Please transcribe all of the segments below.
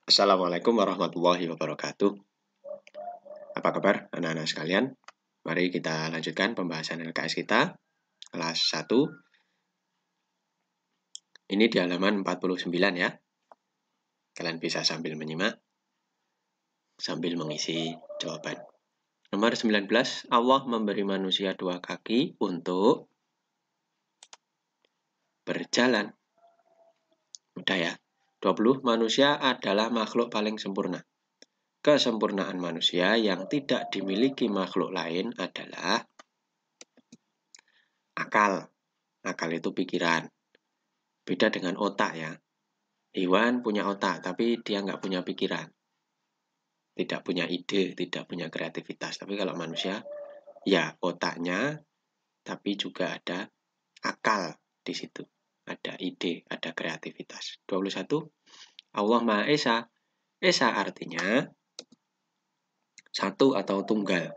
Assalamualaikum warahmatullahi wabarakatuh. Apa kabar anak-anak sekalian? Mari kita lanjutkan pembahasan LKS kita kelas 1. Ini di halaman 49 ya. Kalian bisa sambil menyimak, sambil mengisi jawaban. Nomor 19, Allah memberi manusia 2 kaki untuk berjalan. Mudah ya. 20, manusia adalah makhluk paling sempurna. Kesempurnaan manusia yang tidak dimiliki makhluk lain adalah akal. Akal itu pikiran. Beda dengan otak ya. Hewan punya otak, tapi dia nggak punya pikiran. Tidak punya ide, tidak punya kreativitas. Tapi kalau manusia, ya otaknya, tapi juga ada akal di situ. Ada ide, ada kreativitas. 21, Allah Maha Esa. Esa artinya satu atau tunggal.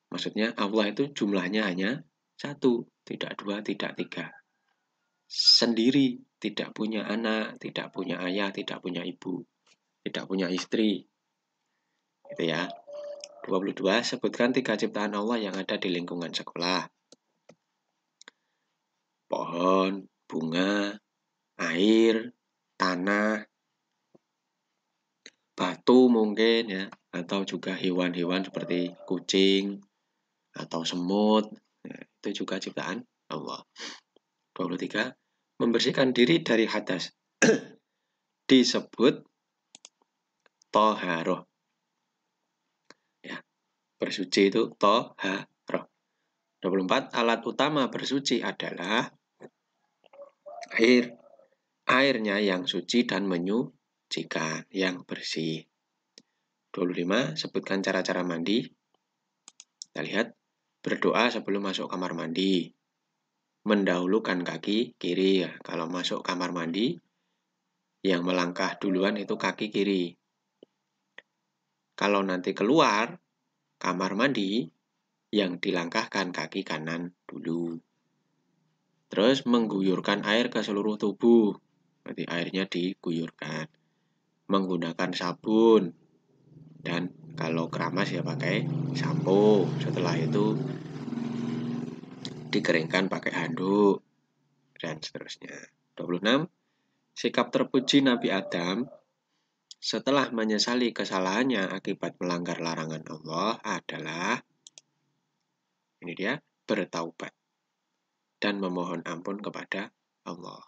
Maksudnya Allah itu jumlahnya hanya satu, tidak dua, tidak tiga. Sendiri, tidak punya anak, tidak punya ayah, tidak punya ibu, tidak punya istri. Gitu ya. 22, sebutkan 3 ciptaan Allah yang ada di lingkungan sekolah. Pohon, bunga, air, tanah, batu mungkin ya, atau juga hewan-hewan seperti kucing atau semut. Nah, itu juga ciptaan Allah. 23, membersihkan diri dari hadas disebut toharoh. Ya, bersuci itu toharoh. 24, alat utama bersuci adalah air. Airnya yang suci dan menyucikan, yang bersih. 25, sebutkan cara-cara mandi. Kita lihat, berdoa sebelum masuk kamar mandi. Mendahulukan kaki kiri ya. Kalau masuk kamar mandi, yang melangkah duluan itu kaki kiri. Kalau nanti keluar kamar mandi, yang dilangkahkan kaki kanan dulu. Terus mengguyurkan air ke seluruh tubuh. Berarti airnya diguyurkan. Menggunakan sabun. Dan kalau keramas ya pakai sampo. Setelah itu dikeringkan pakai handuk. Dan seterusnya. 26. Sikap terpuji Nabi Adam setelah menyesali kesalahannya akibat melanggar larangan Allah adalah, ini dia, bertaubat dan memohon ampun kepada Allah.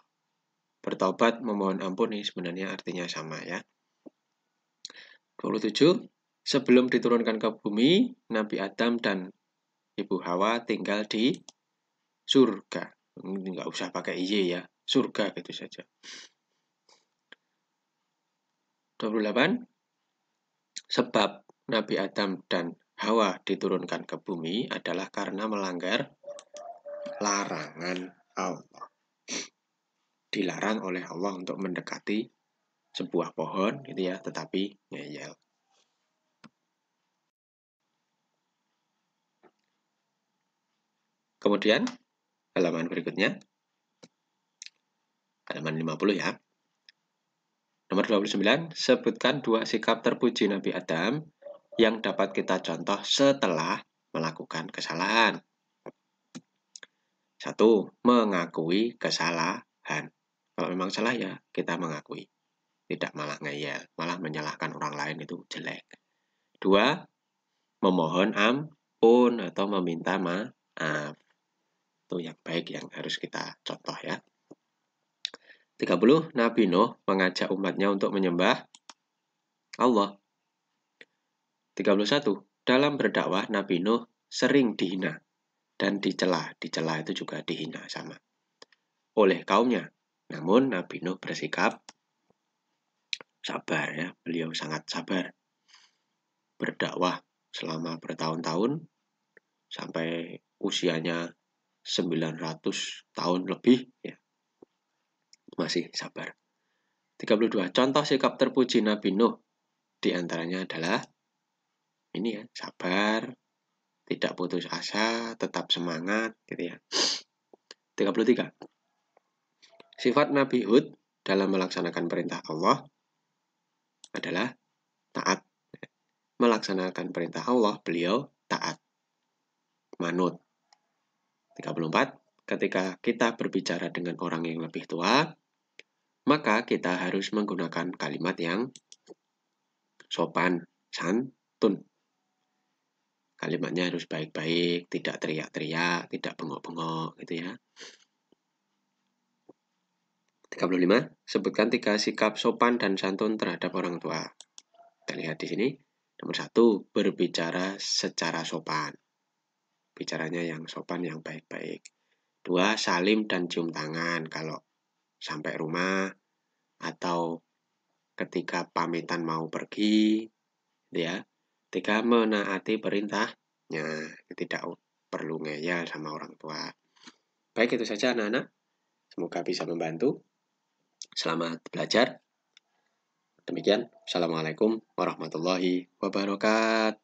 Bertaubat, memohon ampun ini sebenarnya artinya sama ya. 27. Sebelum diturunkan ke bumi, Nabi Adam dan Ibu Hawa tinggal di surga. Nggak usah pakai iye ya, surga gitu saja. 28. Sebab Nabi Adam dan Hawa diturunkan ke bumi adalah karena melanggar larangan Allah. Dilarang oleh Allah untuk mendekati sebuah pohon gitu ya, tetapi ngeyel. Kemudian halaman berikutnya, halaman 50 ya. Nomor 29, sebutkan 2 sikap terpuji Nabi Adam yang dapat kita contoh setelah melakukan kesalahan. 1. Mengakui kesalahan. Kalau memang salah ya kita mengakui. Tidak malah ngeyel, malah menyalahkan orang lain itu jelek. 2. Memohon ampun atau meminta maaf. Itu yang baik yang harus kita contoh ya. 30. Nabi Nuh mengajak umatnya untuk menyembah Allah. 31. Dalam berdakwah Nabi Nuh sering dihina dan dicela. Dicela itu juga dihina sama oleh kaumnya. Namun Nabi Nuh bersikap sabar ya. Beliau sangat sabar. Berdakwah selama bertahun-tahun sampai usianya 900 tahun lebih ya. Masih sabar. 32. Contoh sikap terpuji Nabi Nuh diantaranya adalah ini ya, sabar, tidak putus asa, tetap semangat gitu ya. 33. Sifat Nabi Hud dalam melaksanakan perintah Allah. adalah taat. Melaksanakan perintah Allah, beliau taat. Manut. 34. Ketika kita berbicara dengan orang yang lebih tua, maka kita harus menggunakan kalimat yang sopan, santun. Kalimatnya harus baik-baik, tidak teriak-teriak, tidak bengok-bengok, gitu ya. 35. Sebutkan 3 sikap sopan dan santun terhadap orang tua. Kita lihat di sini. Nomor 1, berbicara secara sopan. Bicaranya yang sopan, yang baik-baik. 2, salim dan cium tangan kalau sampai rumah atau ketika pamitan mau pergi, ya. 3, menaati perintahnya, tidak perlu ngeyel sama orang tua. Baik, itu saja anak-anak. Semoga bisa membantu. Selamat belajar. Demikian, Assalamualaikum warahmatullahi wabarakatuh.